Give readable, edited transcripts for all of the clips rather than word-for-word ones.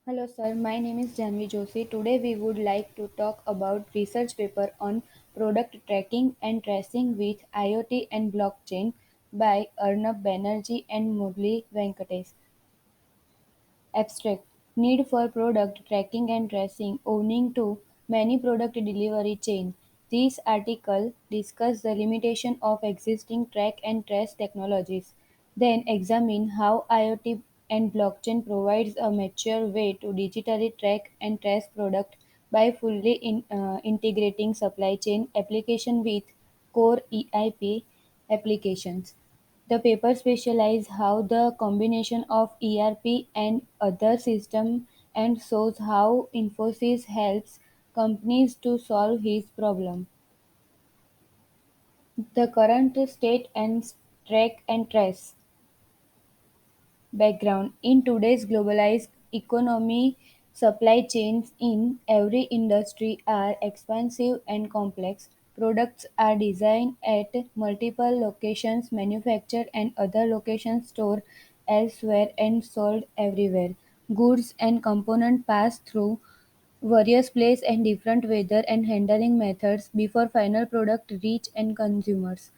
Hello sir, my name is Janvi Joshi. Today we would like to talk about research paper on product tracking and tracing with IoT and blockchain by Arnab Banerjee and Murli Venkatesh. Abstract: Need for product tracking and tracing owing to many product delivery chains. This article discusses the limitation of existing track and trace technologies, then examine how IoT and blockchain provides a mature way to digitally track and trace product by fully integrating supply chain application with core EIP applications. The paper specializes how the combination of ERP and other systems and shows how Infosys helps companies to solve his problem. The current state and track and trace. Background: In today's globalized economy, supply chains in every industry are expansive and complex. Products are designed at multiple locations, manufactured and other locations stored elsewhere and sold everywhere. Goods and components pass through various places and different weather and handling methods before final product reach end consumers.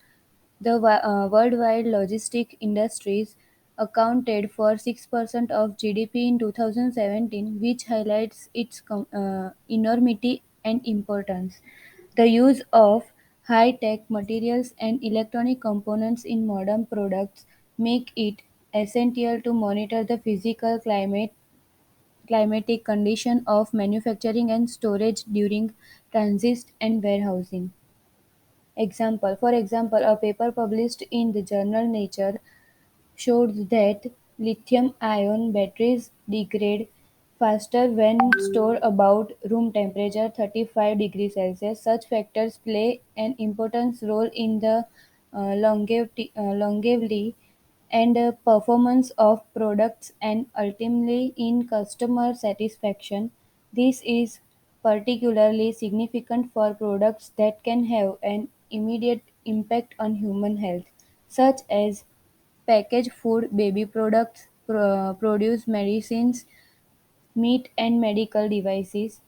The worldwide logistic industries accounted for 6% of GDP in 2017, which highlights its enormity and importance. The use of high-tech materials and electronic components in modern products make it essential to monitor the physical climatic condition of manufacturing and storage during transit and warehousing. For example, a paper published in the journal Nature showed that lithium-ion batteries degrade faster when stored about room temperature 35 degrees Celsius. Such factors play an important role in the longevity and performance of products and ultimately in customer satisfaction. This is particularly significant for products that can have an immediate impact on human health, such as packaged food, baby products, produce medicines, meat and medical devices.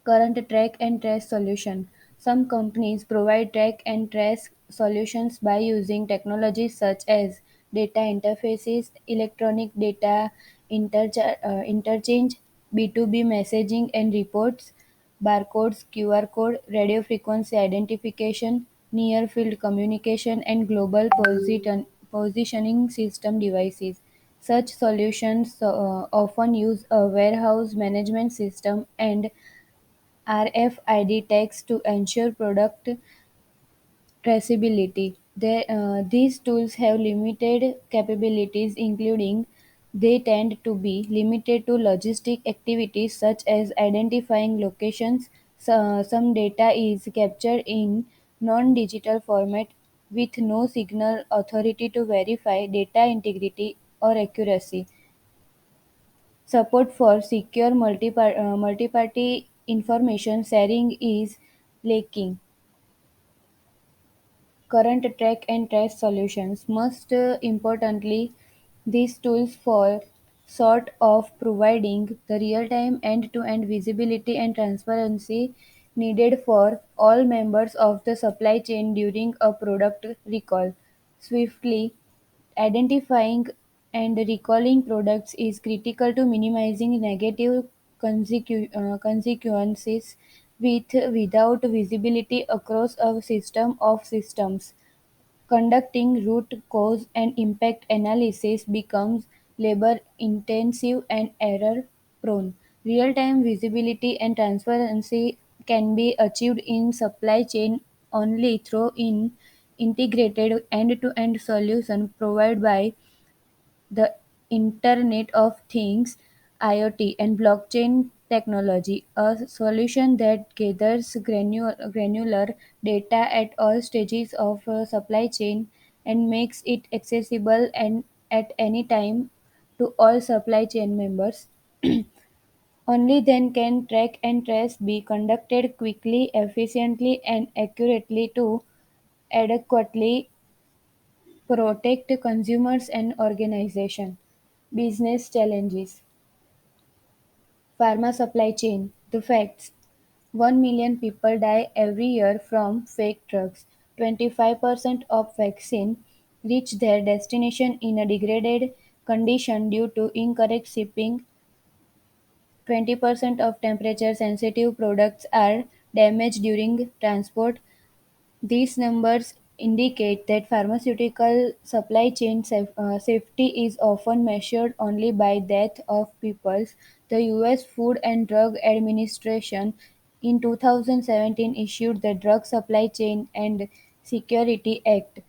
Current track and trace solution. Some companies provide track and trace solutions by using technologies such as data interfaces, electronic data interchange, B2B messaging and reports, barcodes, QR code, radio frequency identification, near field communication, and global positioning system devices. Such solutions often use a warehouse management system and RFID tags to ensure product traceability. These tools have limited capabilities, including they tend to be limited to logistic activities such as identifying locations. Some data is captured in non-digital format with no signal authority to verify data integrity or accuracy. Support for secure multi-party information sharing is lacking. Current track and trace solutions must importantly these tools for sort of providing the real-time end-to-end visibility and transparency needed for all members of the supply chain during a product recall. Swiftly identifying and recalling products is critical to minimizing negative consequences without visibility across a system of systems. Conducting root cause and impact analysis becomes labor intensive and error prone. Real time visibility and transparency can be achieved in supply chain only through an integrated end to end solution provided by the Internet of Things, IoT, and blockchain technology, a solution that gathers granular data at all stages of a supply chain and makes it accessible and at any time to all supply chain members. Only then can track and trace be conducted quickly, efficiently, and accurately to adequately protect consumers and organizations. Business challenges. Pharma supply chain. The facts. 1 million people die every year from fake drugs. 25% of vaccine reach their destination in a degraded condition due to incorrect shipping. 20% of temperature sensitive products are damaged during transport. These numbers indicate that pharmaceutical supply chain safety is often measured only by death of people. The US Food and Drug Administration in 2017 issued the Drug Supply Chain and Security Act,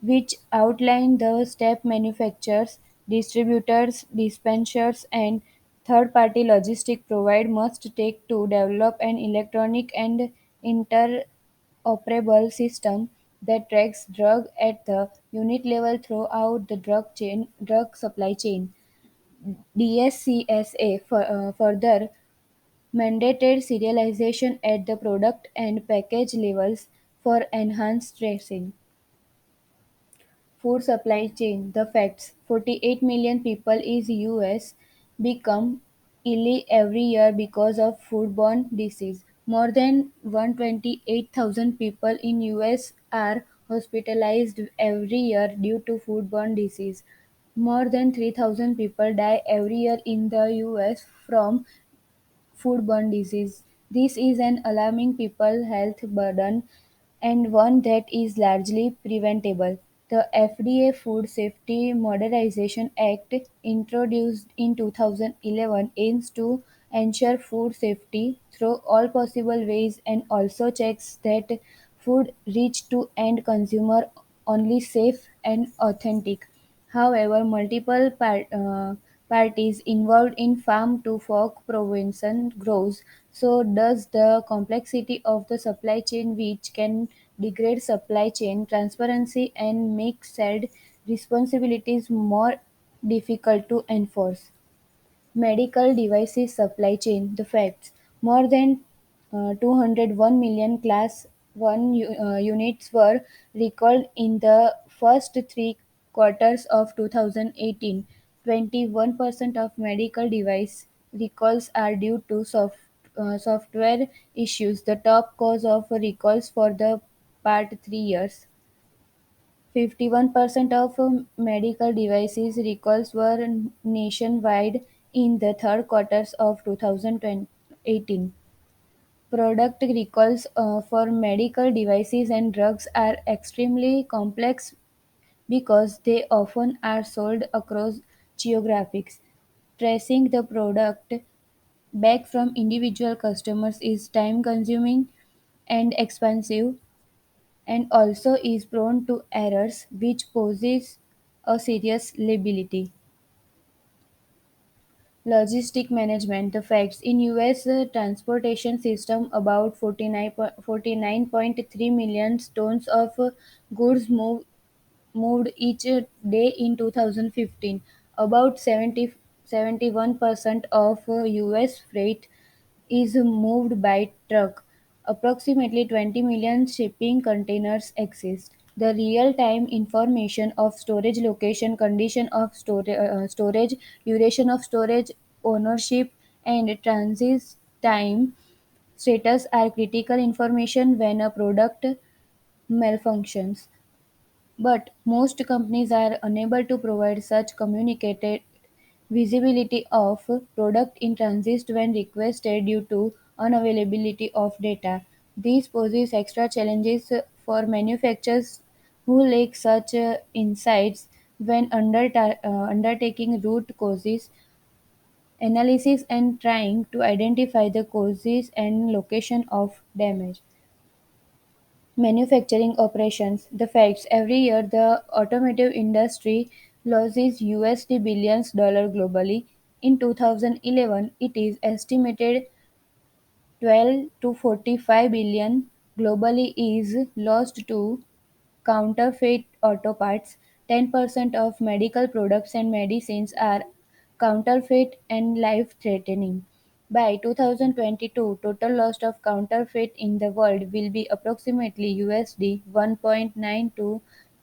which outlined the steps manufacturers, distributors, dispensers, and third-party logistic providers must take to develop an electronic and interoperable system that tracks drug at the unit level throughout the drug supply chain. DSCSA further mandated serialization at the product and package levels for enhanced tracing. Food supply chain. The facts: 48 million people is US become ill every year because of foodborne disease. More than 128,000 people in US are hospitalized every year due to foodborne disease. More than 3,000 people die every year in the US from foodborne disease. This is an alarming people health burden and one that is largely preventable. The FDA Food Safety Modernization Act, introduced in 2011, aims to ensure food safety through all possible ways and also checks that food reach to end consumer only safe and authentic. However, multiple parties involved in farm-to-fork prevention grows, so does the complexity of the supply chain, which can degrade supply chain transparency and make said responsibilities more difficult to enforce. Medical devices supply chain. The facts: more than 201 million Class 1 units were recalled in the first three quarters of 2018. 21% of medical device recalls are due to software issues, the top cause of recalls for the part 3 years. 51% of medical devices recalls were nationwide in the third quarters of 2018. Product recalls for medical devices and drugs are extremely complex because they often are sold across geographies. Tracing the product back from individual customers is time consuming and expensive, and also is prone to errors, which poses a serious liability. Logistic management. The facts: in US transportation system, about 49.3 million tons of goods moved each day in 2015. About 71% of US freight is moved by truck. Approximately 20 million shipping containers exist. The real-time information of storage location, condition of storage, duration of storage, ownership, and transit time status are critical information when a product malfunctions. But most companies are unable to provide such communicated visibility of product in transit when requested due to unavailability of data. This poses extra challenges for manufacturers who lack such insights when undertaking root causes analysis and trying to identify the causes and location of damage. Manufacturing operations. The facts: every year the automotive industry loses USD billions dollar globally. In 2011, it is estimated 12 to 45 billion globally is lost to counterfeit auto parts. 10% of medical products and medicines are counterfeit and life-threatening. By 2022, total loss of counterfeit in the world will be approximately USD 1.9 to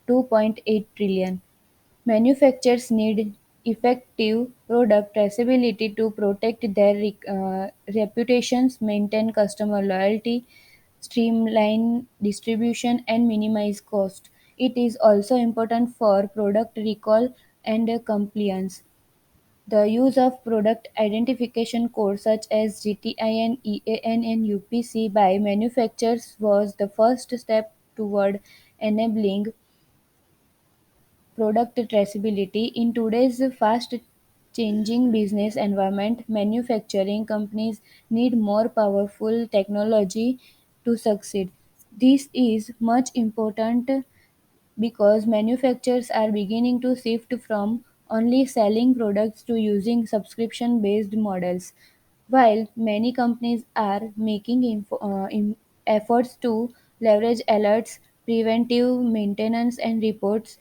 2.8 trillion. Manufacturers need effective product traceability to protect their reputations, maintain customer loyalty, streamline distribution, and minimize cost. It is also important for product recall and compliance. The use of product identification codes such as GTIN, EAN, and UPC by manufacturers was the first step toward enabling product traceability. In today's fast changing business environment, manufacturing companies need more powerful technology to succeed. This is much important because manufacturers are beginning to shift from only selling products to using subscription based models. While many companies are making efforts to leverage alerts, preventive maintenance, and reports,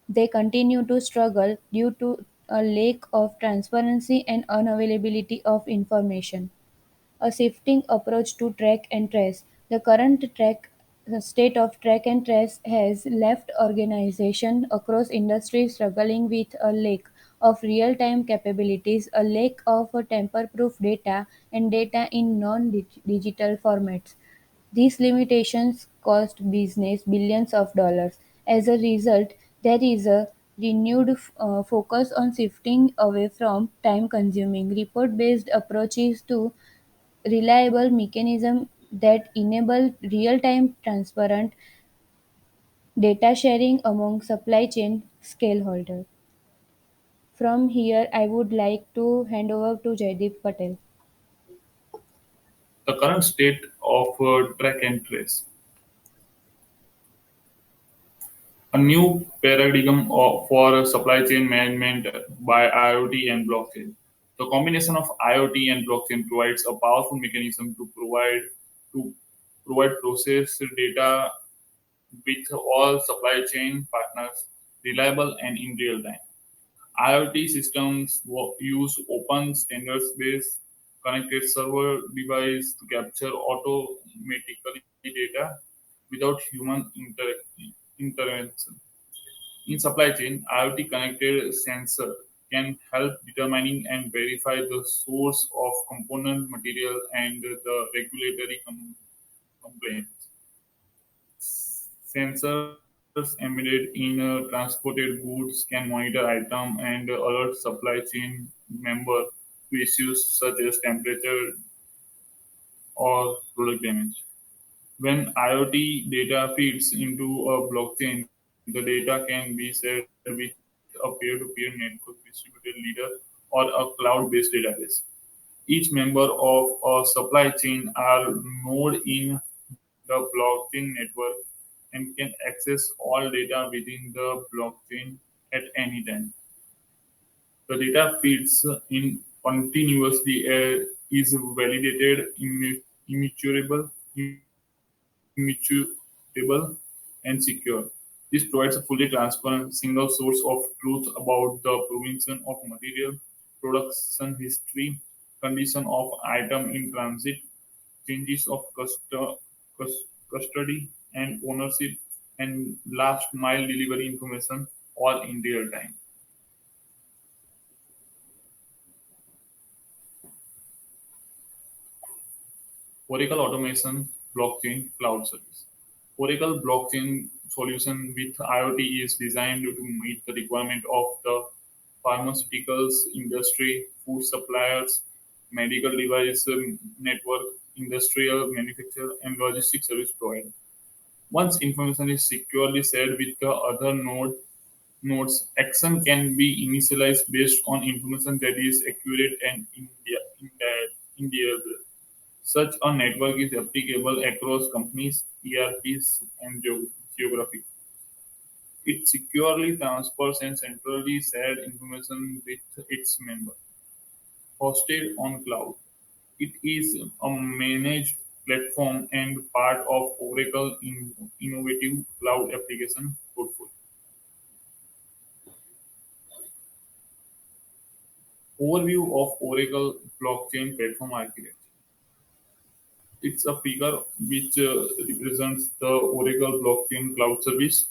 they continue to struggle due to a lack of transparency and unavailability of information. A shifting approach to track and trace. The state of track and trace has left organizations across industries struggling with a lack of real-time capabilities, a lack of tamper-proof data, and data in non-digital formats. These limitations cost business billions of dollars. As a result, there is a renewed focus on shifting away from time consuming report based approaches to reliable mechanisms that enable real time transparent data sharing among supply chain scaleholders. From here, I would like to hand over to Jaideep Patel. The current state of track and trace. A new paradigm for supply chain management by IoT and blockchain. The combination of IoT and blockchain provides a powerful mechanism to provide process data with all supply chain partners reliable and in real time. IoT systems use open standards-based connected server device to capture automatically data without human intervention. In supply chain, IoT connected sensor can help determining and verify the source of component material and the regulatory complaints. Sensors embedded in transported goods can monitor item and alert supply chain member to issues such as temperature or product damage. When IoT data feeds into a blockchain, the data can be shared with a peer-to-peer network distributed leader or a cloud-based database. Each member of a supply chain are node in the blockchain network and can access all data within the blockchain at any time. The data feeds in continuously is validated, immutable, and secure. This provides a fully transparent single source of truth about the provision of material, production history, condition of item in transit, changes of custody and ownership, and last mile delivery information all in real time. Oracle Automation Blockchain Cloud Service. Oracle blockchain solution with IoT is designed to meet the requirement of the pharmaceuticals industry, food suppliers, medical device network, industrial manufacturer, and logistics service provider. Once information is securely shared with the other nodes, action can be initialized based on information that is accurate and individual. Such a network is applicable across companies, ERPs, and geography. It securely transfers and centrally shared information with its members. Hosted on cloud. It is a managed platform and part of Oracle innovative cloud application portfolio. Overview of Oracle blockchain platform architecture. It's a figure which represents the Oracle blockchain cloud service.